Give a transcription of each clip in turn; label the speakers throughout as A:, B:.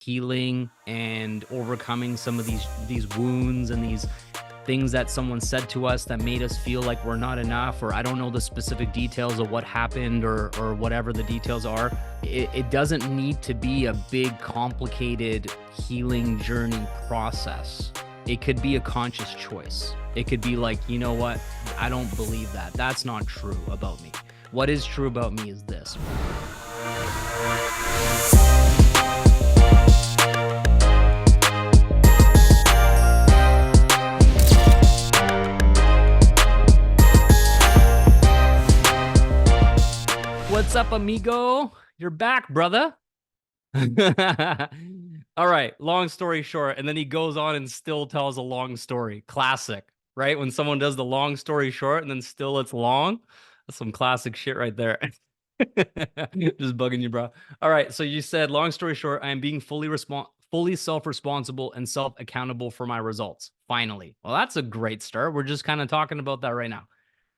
A: healing and overcoming some of these wounds and these things that someone said to us that made us feel like we're not enough, or I don't know the specific details of what happened, or whatever the details are. It doesn't need to be a big, complicated healing journey process. It could be a conscious choice. It could be like, you know what? I don't believe that. That's not true about me. What is true about me is this. What's up, amigo? You're back, brother. All right, long story short, and then he goes on and still tells a long story. Classic, right? When someone does the long story short and then still it's long, that's some classic shit right there. Just bugging you, bro. All right, so you said, long story short, I am being fully self-responsible and self-accountable for my results. Finally. Well, that's a great start. We're just kind of talking about that right now.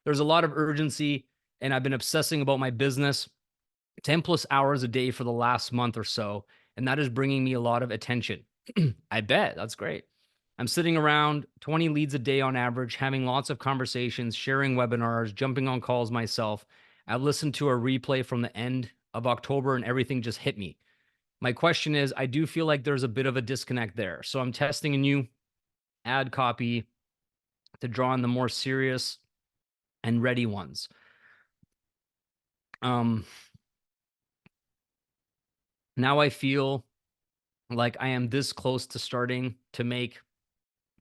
A: There's a lot of urgency, and I've been obsessing about my business 10 plus hours a day for the last month or so, and that is bringing me a lot of attention. I bet. That's great. I'm sitting around 20 leads a day on average, having lots of conversations, sharing webinars, jumping on calls myself. I listened to a replay from the end of October and everything just hit me. My question is, I do feel like there's a bit of a disconnect there. So I'm testing a new ad copy to draw on the more serious and ready ones. Now I feel like I am this close to starting to make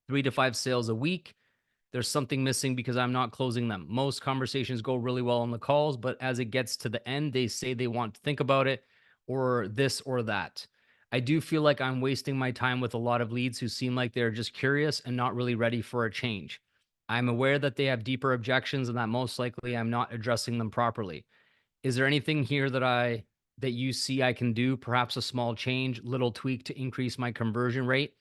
A: 3 to 5 sales a week. There's something missing because I'm not closing them. Most conversations go really well on the calls, but as it gets to the end, they say they want to think about it or this or that. I do feel like I'm wasting my time with a lot of leads who seem like they're just curious and not really ready for a change. I'm aware that they have deeper objections and that most likely I'm not addressing them properly. Is there anything here that you see I can do? Perhaps a small change, little tweak to increase my conversion rate?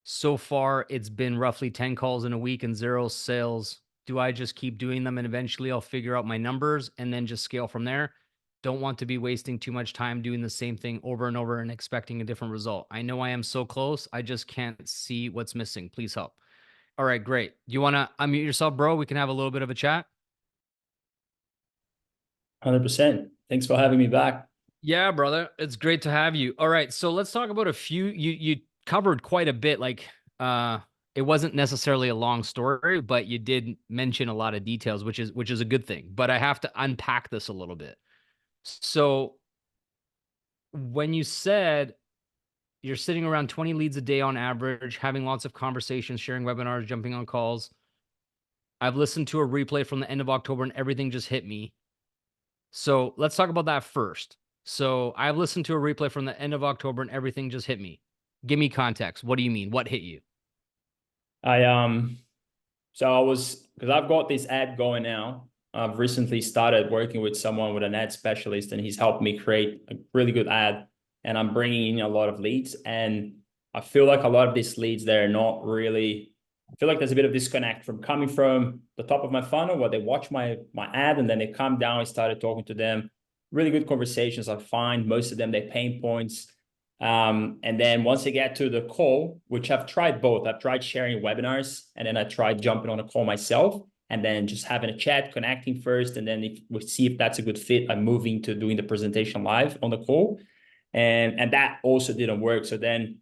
A: So far, it's been roughly 10 calls in a week and 0 sales. Do I just keep doing them and eventually I'll figure out my numbers and then just scale from there? Don't want to be wasting too much time doing the same thing over and over and expecting a different result. I know I am so close. I just can't see what's missing. Please help. All right, great. You want to unmute yourself, bro? We can have a little bit of a chat.
B: 100%. Thanks for having me back.
A: Yeah, brother. It's great to have you. All right. So let's talk about a few. You covered quite a bit. Like, it wasn't necessarily a long story, but you did mention a lot of details, which is a good thing. But I have to unpack this a little bit. So when you said you're sitting around 20 leads a day on average, having lots of conversations, sharing webinars, jumping on calls. I've listened to a replay from the end of October and everything just hit me. So let's talk about that first. So I've listened to a replay from the end of October and everything just hit me. Give me context. What do you mean? What hit you?
B: Because I've got this ad going now. I've recently started working with someone with an ad specialist, and he's helped me create a really good ad. And I'm bringing in a lot of leads, and I feel like a lot of these leads, they're not really. I feel like there's a bit of disconnect from coming from the top of my funnel where they watch my ad and then they come down. I started talking to them. Really good conversations. I find most of them, their pain points. And then once they get to the call, which I've tried both, I've tried sharing webinars and then I tried jumping on a call myself and then just having a chat, connecting first. And then if we see if that's a good fit, I'm moving to doing the presentation live on the call. And that also didn't work. So then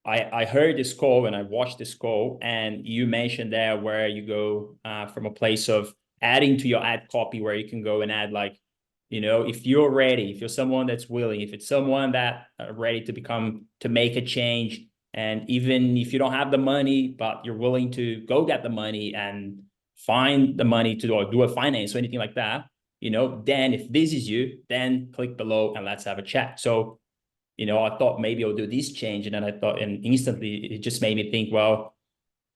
B: I heard this call and I watched this call, and you mentioned there where you go from a place of adding to your ad copy where you can go and add like, if you're ready, if you're someone that's willing, if it's someone that ready to make a change, and even if you don't have the money, but you're willing to go get the money and find the money to do a finance or anything like that, then if this is you, then click below and let's have a chat. So I thought maybe I'll do this change. And then I thought, and instantly it just made me think, well,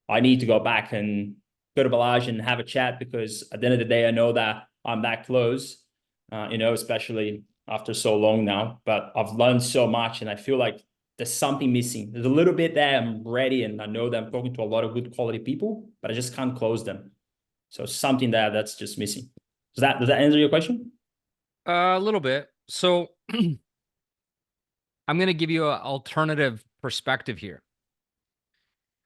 B: I need to go back and go to Balazs and have a chat, because at the end of the day, I know that I'm that close, especially after so long now. But I've learned so much and I feel like there's something missing. There's a little bit there. I'm ready and I know that I'm talking to a lot of good quality people, but I just can't close them. So something that's just missing. Does that answer your question?
A: A little bit. So I'm going to give you an alternative perspective here.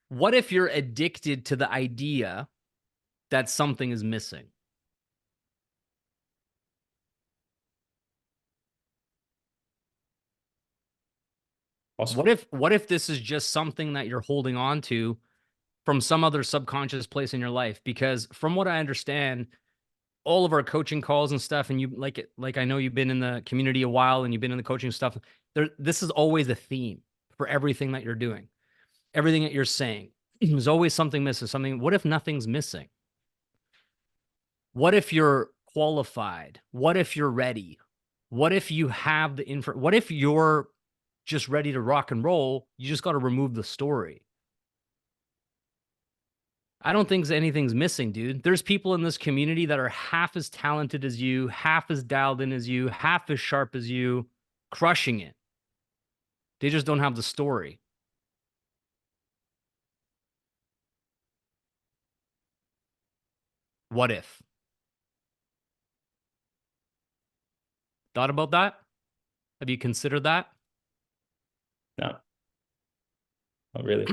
A: What if you're addicted to the idea that something is missing?
B: Possible.
A: What if this is just something that you're holding on to from some other subconscious place in your life? Because from what I understand, all of our coaching calls and stuff, and you like I know you've been in the community a while and you've been in the coaching stuff. This is always a theme for everything that you're doing, everything that you're saying. There's always something missing. Something. What if nothing's missing? What if you're qualified? What if you're ready? What if you have the info? What if you're just ready to rock and roll? You just got to remove the story. I don't think anything's missing, dude. There's people in this community that are half as talented as you, half as dialed in as you, half as sharp as you, crushing it. They just don't have the story. What if? Thought about that? Have you considered that?
B: No, not really.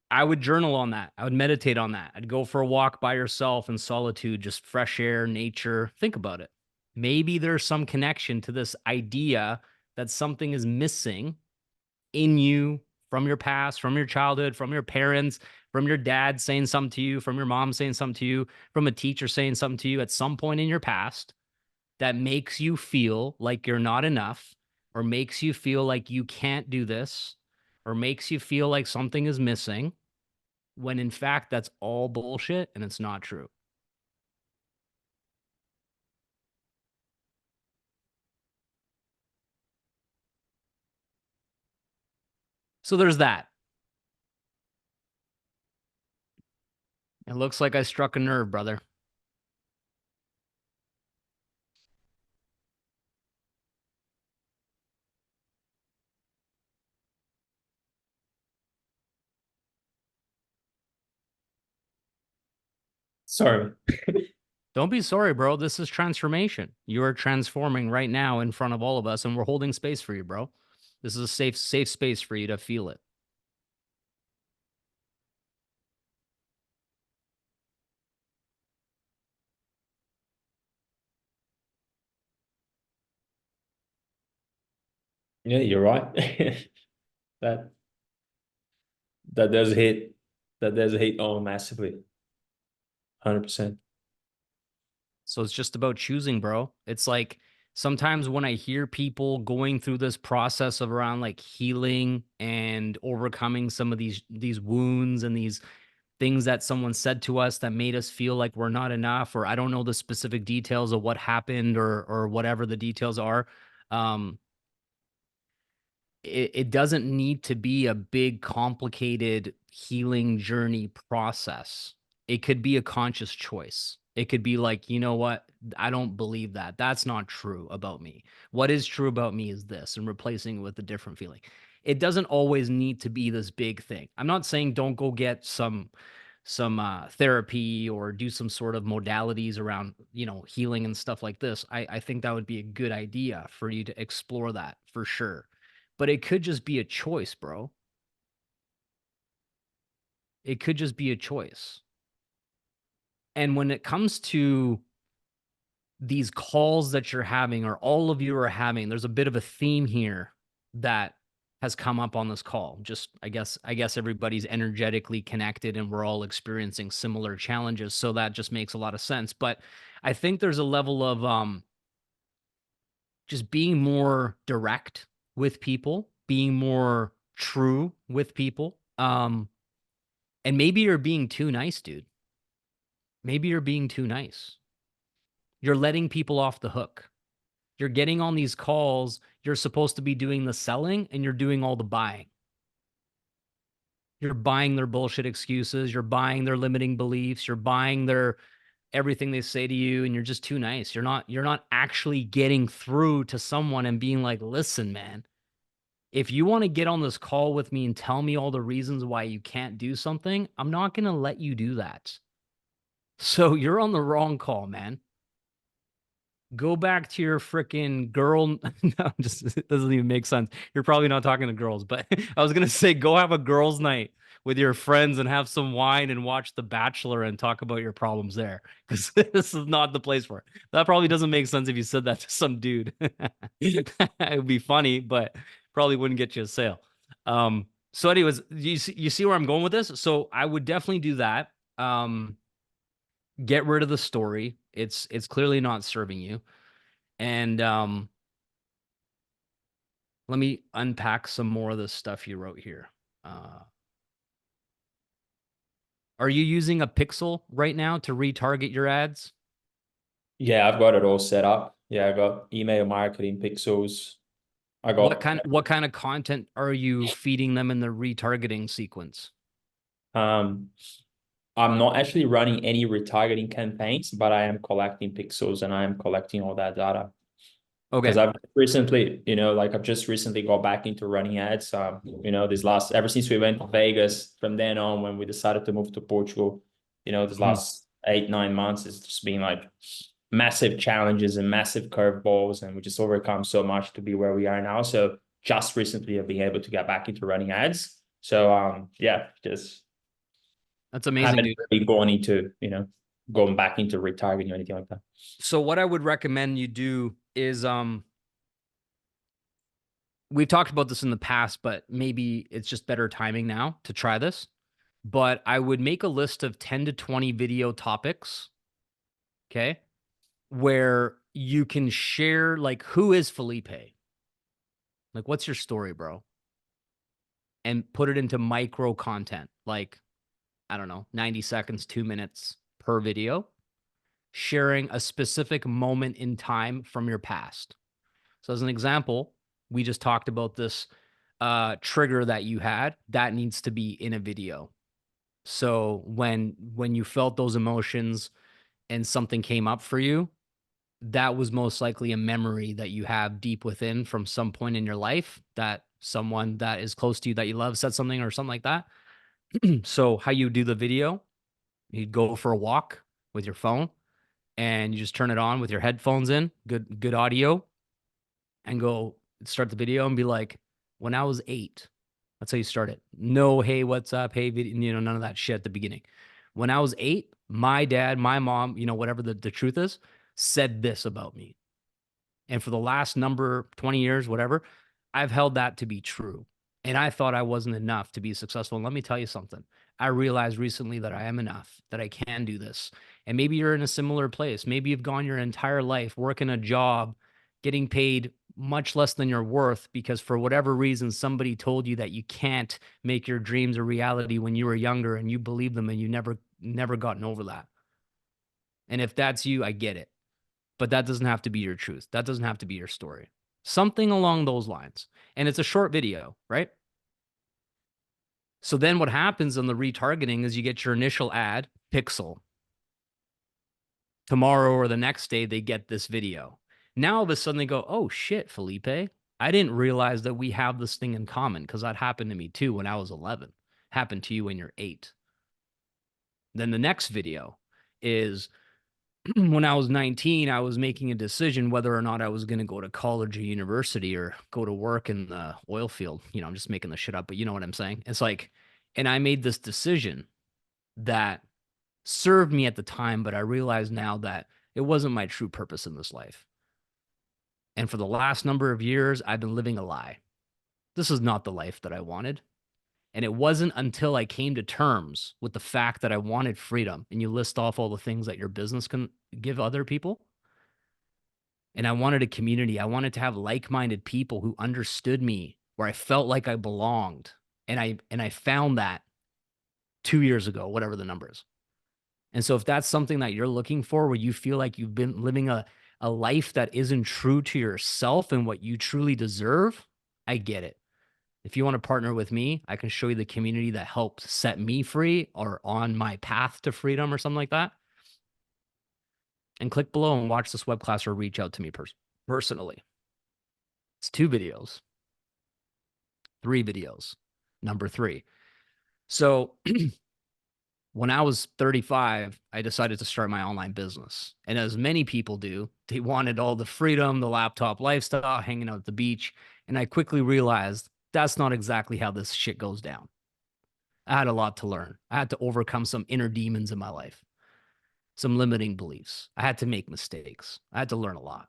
A: I would journal on that. I would meditate on that. I'd go for a walk by yourself in solitude, just fresh air, nature. Think about it. Maybe there's some connection to this idea that something is missing in you from your past, from your childhood, from your parents, from your dad saying something to you, from your mom saying something to you, from a teacher saying something to you at some point in your past that makes you feel like you're not enough, or makes you feel like you can't do this, or makes you feel like something is missing, when in fact that's all bullshit and it's not true. So there's that. It looks like I struck a nerve, brother.
B: Sorry.
A: Don't be sorry, bro. This is transformation. You are transforming right now in front of all of us, and we're holding space for you, bro. This is a safe space for you to feel it.
B: Yeah, you're right. that that does hit. That does hit on massively. 100%.
A: So it's just about choosing, bro. It's like sometimes when I hear people going through this process of around like healing and overcoming some of these wounds and these things that someone said to us that made us feel like we're not enough, or I don't know the specific details of what happened, or whatever the details are. Um, it doesn't need to be a big, complicated healing journey process. It could be a conscious choice. It could be like, you know what? I don't believe that. That's not true about me. What is true about me is this, and replacing it with a different feeling. It doesn't always need to be this big thing. I'm not saying don't go get some therapy or do some sort of modalities around, healing and stuff like this. I think that would be a good idea for you to explore that for sure. But it could just be a choice, bro. It could just be a choice. And when it comes to these calls that you're having, or all of you are having, there's a bit of a theme here that has come up on this call. Just I guess everybody's energetically connected and we're all experiencing similar challenges, so that just makes a lot of sense. But I think there's a level of just being more direct with people, being more true with people. And maybe you're being too nice, dude. Maybe you're being too nice. You're letting people off the hook. You're getting on these calls. You're supposed to be doing the selling and you're doing all the buying. You're buying their bullshit excuses. You're buying their limiting beliefs. You're buying their everything they say to you, and you're just too nice. You're not actually getting through to someone and being like, "Listen, man, if you want to get on this call with me and tell me all the reasons why you can't do something, I'm not going to let you do that." So you're on the wrong call, man. Go back to your freaking girl. No, just it doesn't even make sense. You're probably not talking to girls, but I was gonna say go have a girls' night with your friends and have some wine and watch The Bachelor and talk about your problems there. Because this is not the place for it. That probably doesn't make sense if you said that to some dude. It would be funny, but probably wouldn't get you a sale. So anyways, you see where I'm going with this? So I would definitely do that. Get rid of the story. It's clearly not serving you. And let me unpack some more of the stuff you wrote here. Uh, are you using a pixel right now to retarget your ads?
B: Yeah, I've got it all set up. Yeah, I got email marketing pixels. I
A: What
B: got
A: kind what kind of content are you feeding them in the retargeting sequence?
B: um I'm not actually running any retargeting campaigns, but I am collecting pixels and I am collecting all that data. Because
A: Okay.
B: I've recently, like I've just recently got back into running ads. This last ever since we went to Vegas, from then on when we decided to move to Portugal, this
A: Mhm.
B: last 8, 9 months, it's just been like massive challenges and massive curveballs, and we just overcome so much to be where we are now. So just recently I've been able to get back into running ads. So yeah, just
A: That's amazing,
B: haven't
A: dude.
B: really gone into, going back into retargeting or anything like that.
A: So what I would recommend you do is we've talked about this in the past, but maybe it's just better timing now to try this. But I would make a list of 10 to 20 video topics, okay? Where you can share like who is Felipe? Like what's your story, bro? And put it into micro content, like I don't know, 90 seconds, 2 minutes per video, sharing a specific moment in time from your past. So as an example, we just talked about this trigger that you had that needs to be in a video. So when you felt those emotions and something came up for you, that was most likely a memory that you have deep within from some point in your life that someone that is close to you that you love said something or something like that. So how you do the video, you go for a walk with your phone and you just turn it on with your headphones in, good audio, and go start the video and be like, when I was 8, that's how you start it. No, hey, what's up? Hey, none of that shit at the beginning. When I was 8, my dad, my mom, whatever the truth is, said this about me. And for the last number 20 years, whatever, I've held that to be true. And I thought I wasn't enough to be successful. And let me tell you something. I realized recently that I am enough, that I can do this. And maybe you're in a similar place. Maybe you've gone your entire life working a job, getting paid much less than you're worth because for whatever reason, somebody told you that you can't make your dreams a reality when you were younger and you believe them and you never gotten over that. And if that's you, I get it. But that doesn't have to be your truth. That doesn't have to be your story. Something along those lines. And it's a short video, right? So then what happens on the retargeting is you get your initial ad, pixel. Tomorrow or the next day, they get this video. Now all of a sudden they go, oh shit, Felipe. I didn't realize that we have this thing in common because that happened to me too when I was 11. Happened to you when you're 8. Then the next video is when I was 19, I was making a decision whether or not I was going to go to college or university or go to work in the oil field. I'm just making the shit up, but you know what I'm saying? It's like, and I made this decision that served me at the time, but I realize now that it wasn't my true purpose in this life. And for the last number of years, I've been living a lie. This is not the life that I wanted. And it wasn't until I came to terms with the fact that I wanted freedom, and you list off all the things that your business can give other people. And I wanted a community. I wanted to have like-minded people who understood me, where I felt like I belonged. And I found that 2 years ago, whatever the number is. And so if that's something that you're looking for, where you feel like you've been living a life that isn't true to yourself and what you truly deserve, I get it. If you want to partner with me, I can show you the community that helped set me free or on my path to freedom or something like that. And click below and watch this web class or reach out to me personally. It's 2 videos, 3 videos. Number 3. So when I was 35, I decided to start my online business. And as many people do, they wanted all the freedom, the laptop lifestyle, hanging out at the beach. And I quickly realized that's not exactly how this shit goes down. I had a lot to learn. I had to overcome some inner demons in my life, some limiting beliefs. I had to make mistakes. I had to learn a lot.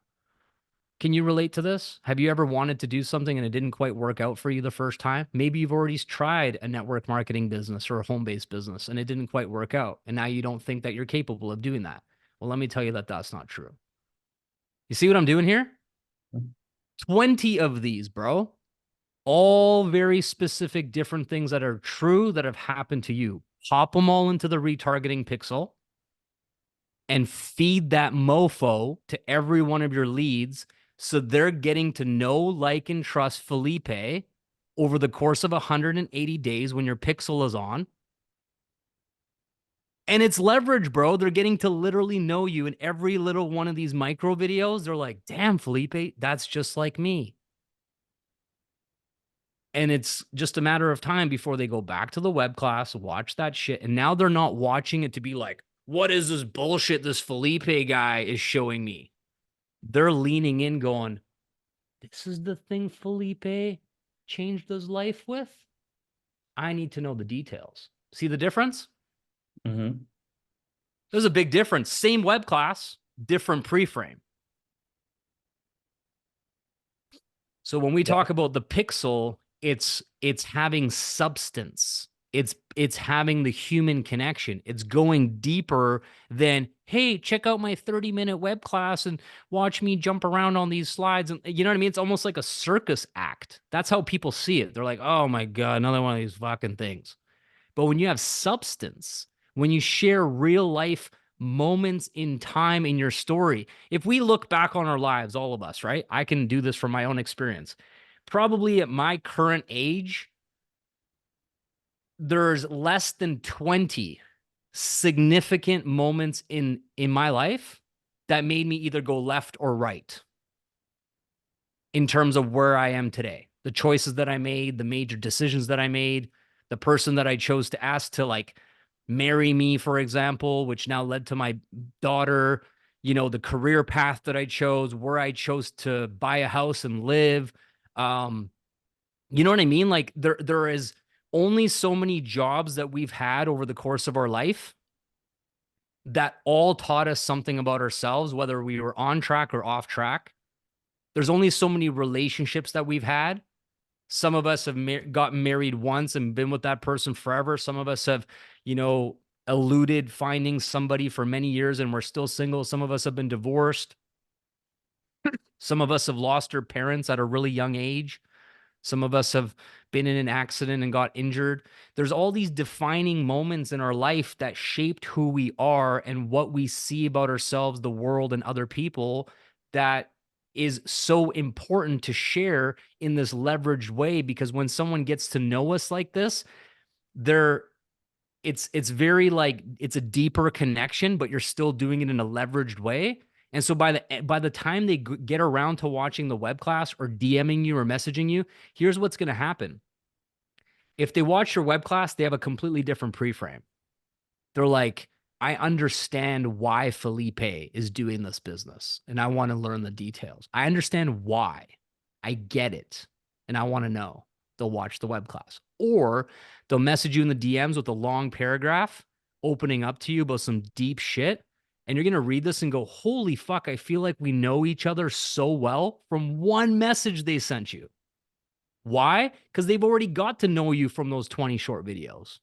A: Can you relate to this? Have you ever wanted to do something and it didn't quite work out for you the first time? Maybe you've already tried a network marketing business or a home-based business and it didn't quite work out. And now you don't think that you're capable of doing that. Well, let me tell you that that's not true. You see what I'm doing here? 20 of these, bro. All very specific, different things that are true that have happened to you. Pop them all into the retargeting pixel and feed that mofo to every one of your leads so they're getting to know, like, and trust Felipe over the course of 180 days when your pixel is on. And it's leverage, bro. They're getting to literally know you in every little one of these micro videos. They're like, damn, Felipe, that's just like me. And it's just a matter of time before they go back to the web class, watch that shit. And now they're not watching it to be like, what is this bullshit this Felipe guy is showing me? They're leaning in going, this is the thing Felipe changed his life with? I need to know the details. See the difference?
B: Mm-hmm.
A: There's a big difference. Same web class, different pre-frame. So when we talk about the pixel, it's having substance. It's having the human connection. It's going deeper than, hey, check out my 30-minute web class and watch me jump around on these slides. And you know what I mean? It's almost like a circus act. That's how people see it. They're like, oh my God, another one of these fucking things. But when you have substance, when you share real life moments in time in your story, if we look back on our lives, all of us, right? I can do this from my own experience. Probably at my current age, there's less than 20 significant moments in my life that made me either go left or right in terms of where I am today. The choices that I made, the major decisions that I made, the person that I chose to ask to like marry me, for example, which now led to my daughter, you know, the career path that I chose, where I chose to buy a house and live. You know what I mean? Like there is only so many jobs that we've had over the course of our life that all taught us something about ourselves, whether we were on track or off track. There's only so many relationships that we've had. Some of us have gotten married once and been with that person forever. Some of us have, you know, eluded finding somebody for many years and we're still single. Some of us have been divorced. Some of us have lost our parents at a really young age. Some of us have been in an accident and got injured. There's all these defining moments in our life that shaped who we are and what we see about ourselves, the world, and other people that is so important to share in this leveraged way, because when someone gets to know us like this, it's very like it's a deeper connection, but you're still doing it in a leveraged way. And so by the time they get around to watching the web class or DMing you or messaging you, here's what's going to happen. If they watch your web class, they have a completely different pre-frame. They're like, I understand why Felipe is doing this business and I want to learn the details. I understand why. I get it. And I want to know. They'll watch the web class. Or they'll message you in the DMs with a long paragraph opening up to you about some deep shit. And you're going to read this and go, holy fuck, I feel like we know each other so well from one message they sent you. Why? Because they've already got to know you from those 20 short videos.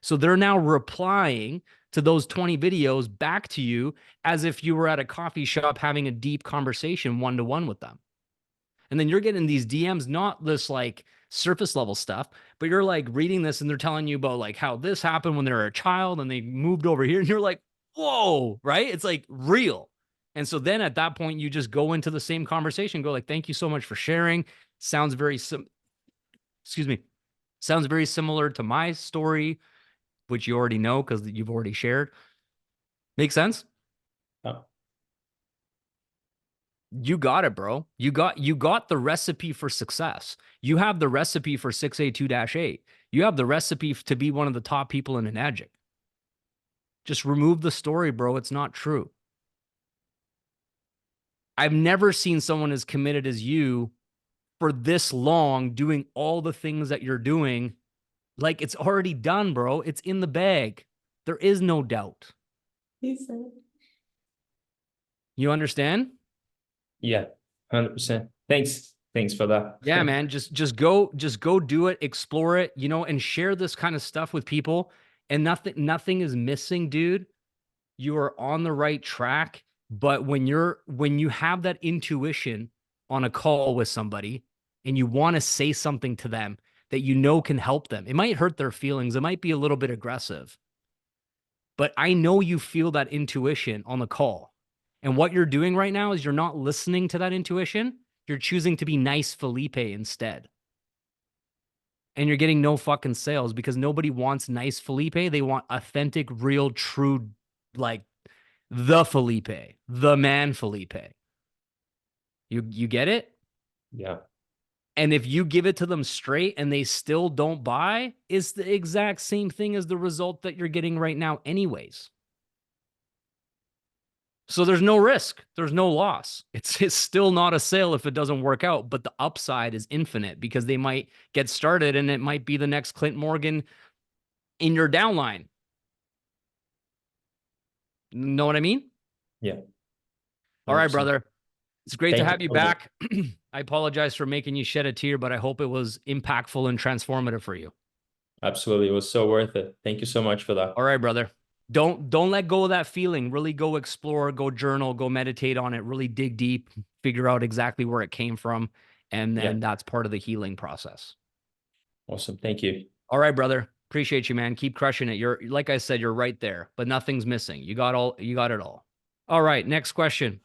A: So they're now replying to those 20 videos back to you as if you were at a coffee shop having a deep conversation one-to-one with them. And then you're getting these DMs, not this like surface level stuff, but you're like reading this and they're telling you about like how this happened when they were a child and they moved over here. And you're like, whoa, right? It's like real. And so then at that point, you just go into the same conversation, go like, thank you so much for sharing. Sounds very, sounds very similar to my story, which you already know because you've already shared. Make sense?
B: Oh.
A: You got it, bro. You got the recipe for success. You have the recipe for 6A2-8. You have the recipe to be one of the top people in Enagic. Just remove the story, bro. It's not true. I've never seen someone as committed as you for this long doing all the things that you're doing. Like, it's already done, bro. It's in the bag. There is no doubt.
B: He said.
A: You understand?
B: Yeah, 100%. Thanks for that.
A: Yeah, man. Just go do it, explore it, you know, and share this kind of stuff with people. And nothing is missing, dude. You are on the right track. But when you have that intuition on a call with somebody and you want to say something to them that you know can help them, it might hurt their feelings. It might be a little bit aggressive. But I know you feel that intuition on the call. And what you're doing right now is you're not listening to that intuition. You're choosing to be nice Felipe instead. And you're getting no fucking sales because nobody wants nice Felipe. They want authentic, real, true, like the Felipe, the man Felipe. You get it?
B: Yeah.
A: And if you give it to them straight and they still don't buy, it's the exact same thing as the result that you're getting right now, anyways. So there's no risk. There's no loss. It's still not a sale if it doesn't work out, but the upside is infinite because they might get started and it might be the next Clint Morgan in your downline. Know what I mean?
B: Yeah.
A: All right,
B: 100%.
A: brother. It's great to
B: Thank
A: have you
B: you.
A: back. I apologize for making you shed a tear, but I hope it was impactful and transformative for you.
B: Absolutely. It was so worth it. Thank you so much for that.
A: All right, brother. Don't let go of that feeling. Really go explore, go journal, go meditate on it, really dig deep, figure out exactly where it came from, and
B: Yeah.
A: then that's part of the healing process.
B: Awesome. Thank you.
A: All right, brother. Appreciate you, man. Keep crushing it. Like I said, you're right there, but nothing's missing. You got it all. All right, next question.